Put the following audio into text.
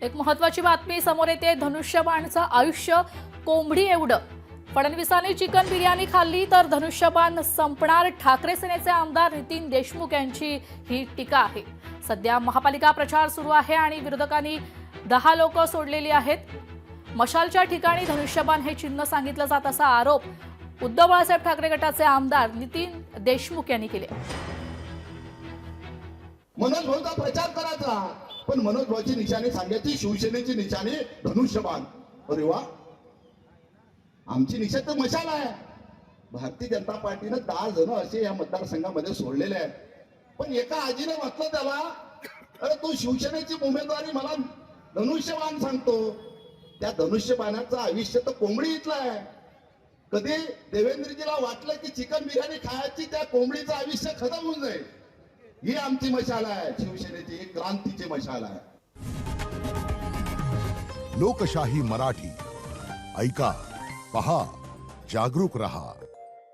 एक महत्त्वाची बातमी समोर येते। धनुष्यबाणचं आयुष्य कोंबडी एवढं। फडणवीसांनी चिकन बिर्याणी खाल्ली तर धनुष्यबाण संपणार। ठाकरे सेनेचे आमदार नितीन देशमुख यांची ही टीका आहे। सध्या महापालिका प्रचार सुरू आहे आणि विरोधकांनी 10 लोक सोडलेली आहेत। मशालच्या ठिकाणी धनुष्यबाण हे चिन्ह सांगितलं जात असा आरोप उद्धव बाळासाहेब ठाकरे गटाचे आमदार नितीन देशमुख यांनी केले। मनोज भाऊचा प्रचार करायचा, पण मनोज भाऊची निशाणी सांगायची शिवसेनेची निशाणी धनुष्यबाण। अरे वा, आमची निशाणी तर मशाल आहे। भारतीय जनता पार्टीनं 10 जण असे या मतदारसंघामध्ये सोडलेले आहेत, पण एका आजीने म्हटलं त्याला, अरे तू शिवसेनेची उमेदवारी मला धनुष्यबाण सांगतो। त्या धनुष्यबाणाचं आयुष्य तर कोंबडी इथलं आहे। कधी देवेंद्रजीला वाटलं की चिकन बिर्याणी खायची, त्या कोंबडीचं आयुष्य खतम होऊन जाईल। ही आमची मशाल आहे, शिवसेनेची क्रांतीची मशाल आहे। लोकशाही मराठी ऐका, पहा, जागरूक रहा।